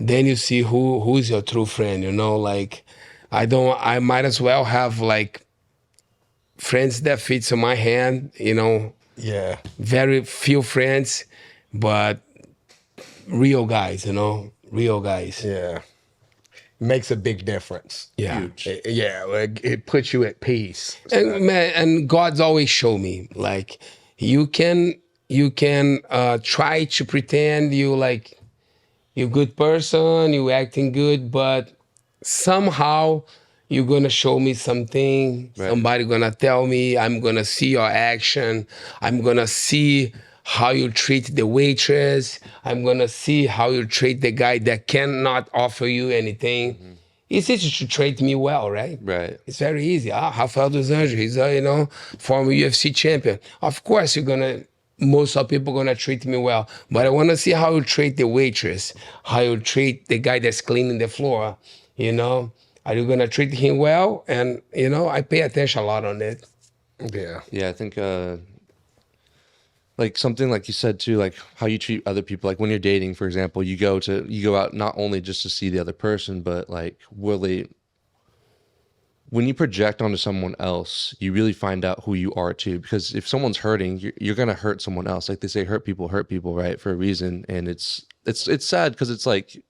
then you see who's your true friend, like I might as well have like friends that fits in my hand, Yeah. very few friends, but real guys, real guys. Yeah. Makes a big difference. Yeah. Huge. It puts you at peace. And man, and God's always show me, like, you can try to pretend you're a good person, you acting good, but somehow you're gonna show me something. Right. Somebody gonna tell me. I'm gonna see your action. I'm gonna see how you treat the waitress. I'm gonna see how you treat the guy that cannot offer you anything. Mm-hmm. It's easy to treat me well, right? Right. It's very easy. Rafael dos Anjos, he's a former UFC champion. Of course, most of people gonna treat me well, but I wanna see how you treat the waitress, how you treat the guy that's cleaning the floor. Are you gonna treat him well? And I pay attention a lot on it. Yeah. Yeah, I think like something like you said too, like how you treat other people. Like when you're dating, for example, you go out not only just to see the other person, but like really, when you project onto someone else, you really find out who you are too. Because if someone's hurting, you're gonna hurt someone else. Like they say, hurt people, right, for a reason. And it's sad because it's like,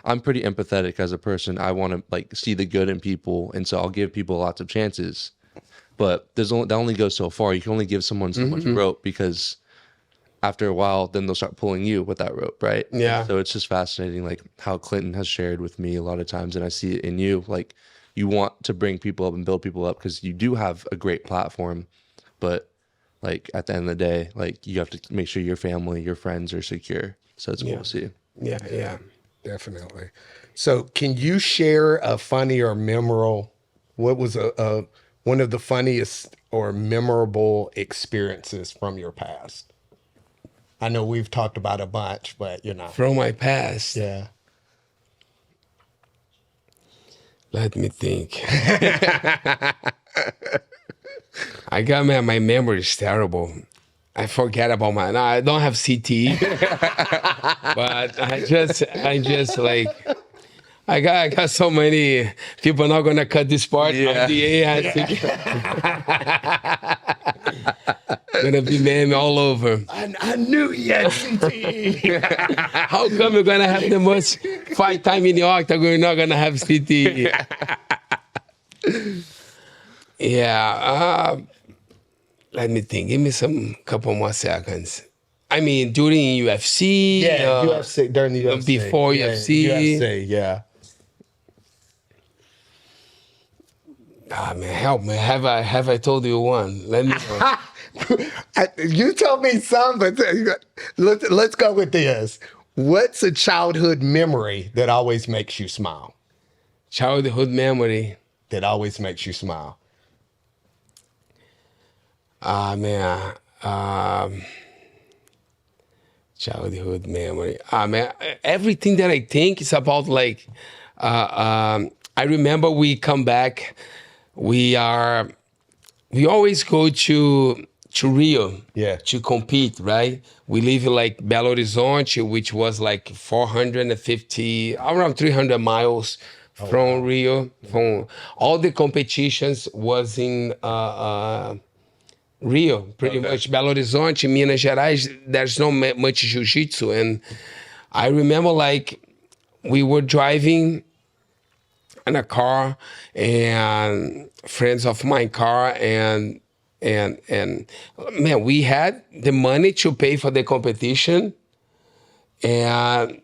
I'm pretty empathetic as a person. I want to like see the good in people, and so I'll give people lots of chances. But that only goes so far. You can only give someone so much rope, because after a while, then they'll start pulling you with that rope, right? Yeah. So it's just fascinating, like how Clinton has shared with me a lot of times, and I see it in you. Like you want to bring people up and build people up because you do have a great platform, but like at the end of the day, like you have to make sure your family, your friends are secure. So it's cool to see. Yeah. Definitely. So can you share a funny or memorable, what was one of the funniest or memorable experiences from your past? I know we've talked about a bunch, but From my past. Yeah. Let me think. My memory is terrible. I forget about I don't have CT, but I just like, I got so many people not gonna cut this part. Yeah. FDA has to gonna be meme all over. I knew you had CTE. How come you're gonna have the most fight time in the octagon? You're not gonna have CTE. Yeah. Let me think. Give me some couple more seconds. I mean, during UFC. UFC, during the UFC. Before UFC. UFC, yeah. Ah, man, help me. Have I told you one? Let me know. You told me some, but let's go with this. What's a childhood memory that always makes you smile? Childhood memory. That always makes you smile. Ah, man. Childhood memory. Ah, man. Everything that I think is about like, I remember we come back. We always go to Rio to compete, right? We live in like Belo Horizonte, which was like 450, around 300 miles from Rio. From all the competitions was in Rio, pretty much. Belo Horizonte, Minas Gerais, there's not much jiu-jitsu. And I remember like we were driving in a car and friends of my car and man, we had the money to pay for the competition and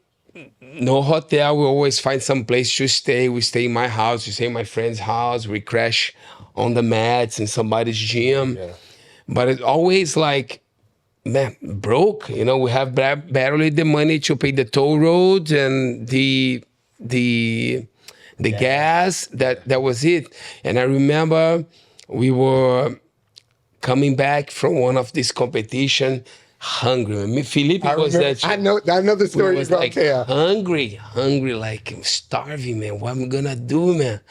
no hotel. We always find some place to stay. We stay in my house, we stay in my friend's house, we crash on the mats in somebody's gym. Yeah. But it's always like, man, broke. You know, we have barely the money to pay the toll roads and the gas. That was it. And I remember we were coming back from one of these competition, hungry. I mean, Felipe was that. I know the story you're going to tell. Hungry, like I'm starving, man. What am I gonna do, man?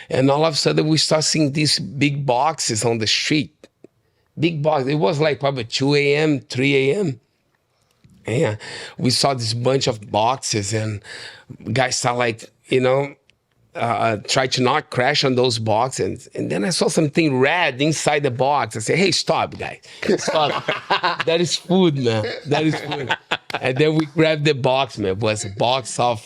And all of a sudden we start seeing these big boxes on the street. Big box. It was like probably 2 a.m., 3 a.m. And we saw this bunch of boxes and guys start like, you know, try to not crash on those boxes. And then I saw something red inside the box. I said, hey, stop, guys. Stop. That is food, man. That is food. And then we grabbed the box, man. It was a box of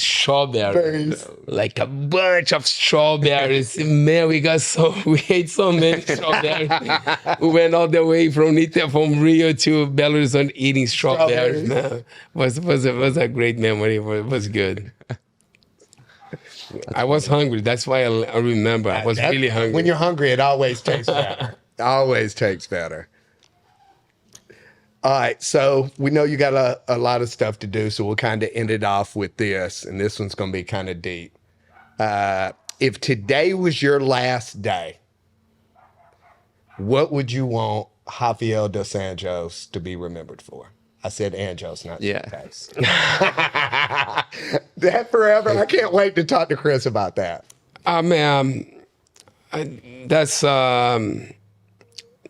strawberries. Like a bunch of strawberries. Man, we ate so many strawberries. We went all the way from Rio to Belo Horizonte eating strawberries, man. It was a great memory. It was good. I was hungry. That's why I remember. I was really hungry. When you're hungry, it always tastes better. Always tastes better. All right, so we know you got a lot of stuff to do, so we'll kind of end it off with this, and this one's going to be kind of deep. If today was your last day, what would you want Rafael dos Anjos to be remembered for? I said Anjos, not Case. That forever. I can't wait to talk to Chris about that. Man, that's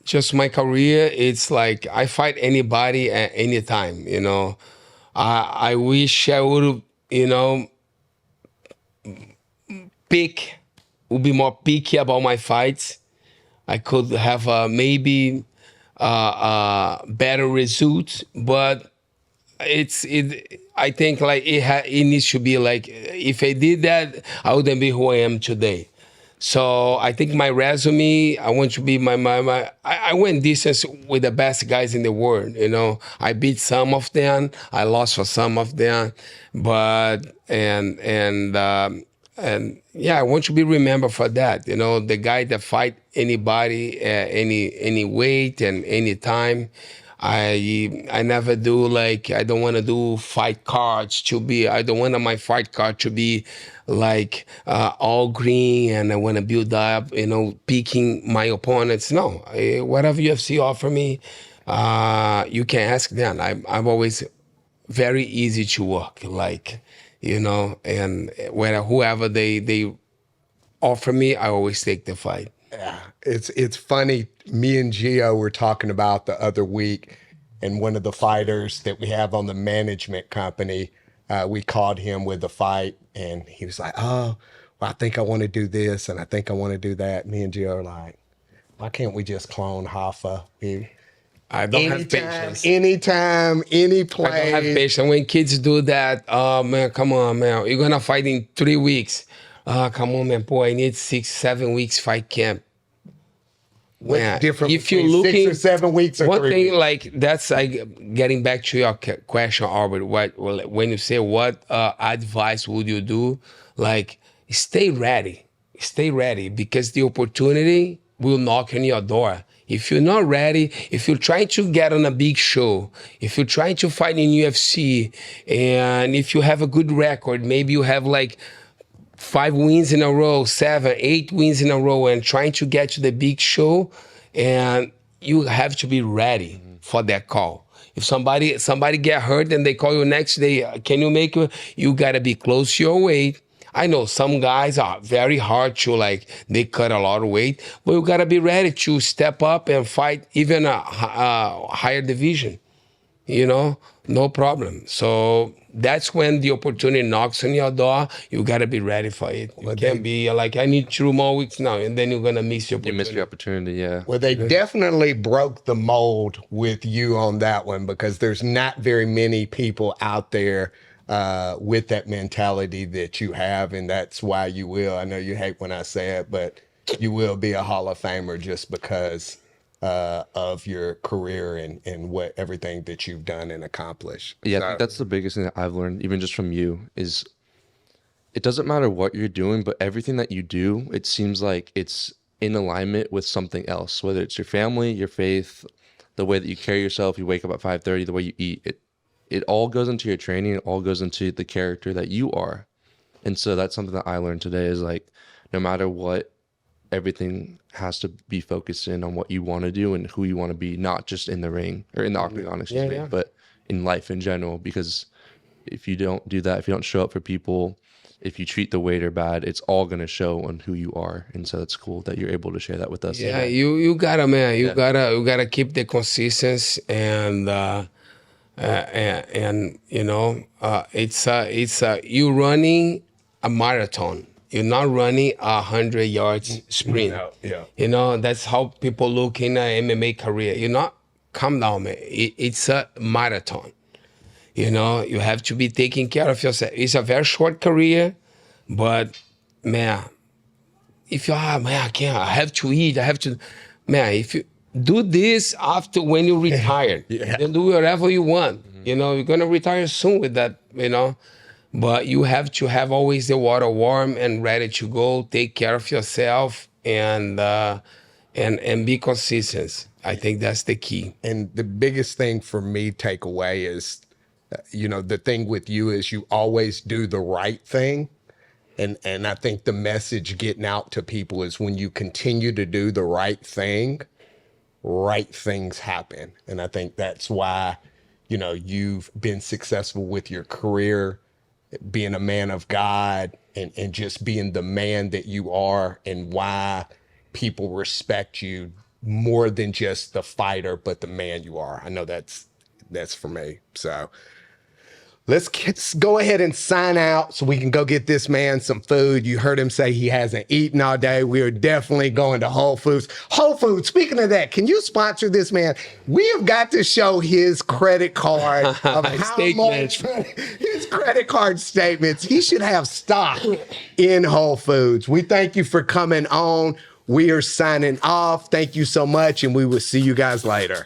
just my career. It's like I fight anybody at any time, you know. I wish I would, you know, would be more picky about my fights. I could have maybe better results, but I think like it needs to be like, if I did that, I wouldn't be who I am today. So I think my resume, I want to be I went distance with the best guys in the world, you know. I beat some of them, I lost for some of them, but and yeah, I want to be remembered for that, you know, the guy that fight anybody, any weight and any time. I never do like, I don't want to do fight cards I don't want my fight card to be like all green and I want to build up, you know, picking my opponents. No, whatever UFC offer me, you can ask them. I'm always very easy to work, like, you know, and whoever they offer me, I always take the fight. Yeah, it's funny. Me and Gio were talking about the other week, and one of the fighters that we have on the management company we called him with the fight, and he was like, "Oh, well, I think I want to do this, and I think I want to do that." Me and Jill are like, "Why can't we just clone Hoffa? I don't have patience. Anytime, any I don't play." have patience. When kids do that, oh man, come on, man. You're gonna fight in 3 weeks. Come on, man. Boy, I need 6, 7 weeks fight camp. What's Man, different if you're between looking 6 or 7 weeks or one 3 thing weeks? like that's like getting back to your question, Albert. When you say what advice would you do? Like stay ready because the opportunity will knock on your door. If you're not ready, if you're trying to get on a big show, if you're trying to fight in UFC, and if you have a good record, maybe you have like 5 wins in a row, 7, 8 wins in a row, and trying to get to the big show, and you have to be ready for that call. If somebody get hurt and they call you next day, can you make it? You gotta be close to your weight. I know some guys are very hard to they cut a lot of weight, but you gotta be ready to step up and fight even a higher division. No problem. So that's when the opportunity knocks on your door. You got to be ready for it. You can't be like, I need 2 more weeks now, and then you're going to miss your opportunity. You missed your opportunity, yeah. Well, they definitely broke the mold with you on that one, because there's not very many people out there with that mentality that you have, and that's why you will. I know you hate when I say it, but you will be a Hall of Famer just because of your career and what everything that you've done and accomplished. Yeah, I think that's the biggest thing that I've learned, even just from you, is it doesn't matter what you're doing, but everything that you do, it seems like it's in alignment with something else, whether it's your family, your faith, the way that you carry yourself, you wake up at 5:30, the way you eat, it all goes into your training, it all goes into the character that you are. And so that's something that I learned today is like, no matter what, everything has to be focused in on what you want to do and who you want to be, not just in the ring or in the octagon, excuse me, but in life in general. Because if you don't do that, if you don't show up for people, if you treat the waiter bad, it's all going to show on who you are. And so it's cool that you're able to share that with us. Yeah, you gotta, man. You gotta keep the consistency and it's you running a marathon. You're not running 100 yards sprint. Yeah. That's how people look in an MMA career. You're not, calm down, man. It's a marathon. You have to be taking care of yourself. It's a very short career, but man, if you are, man, I have to eat, man, if you do this after when you retire, then do whatever you want. You're going to retire soon with that, But you have to have always the water warm and ready to go. Take care of yourself and be consistent. I think that's the key. And the biggest thing for me take away is, the thing with you is you always do the right thing. And I think the message getting out to people is when you continue to do the right thing, right things happen. And I think that's why, you've been successful with your career, being a man of God, and just being the man that you are, and why people respect you more than just the fighter, but the man you are. I know that's for me. So let's go ahead and sign out so we can go get this man some food. You heard him say he hasn't eaten all day. We are definitely going to Whole Foods. Whole Foods, speaking of that, can you sponsor this man? We have got to show his credit card of how much, his credit card statements. He should have stock in Whole Foods. We thank you for coming on. We are signing off. Thank you so much, and we will see you guys later.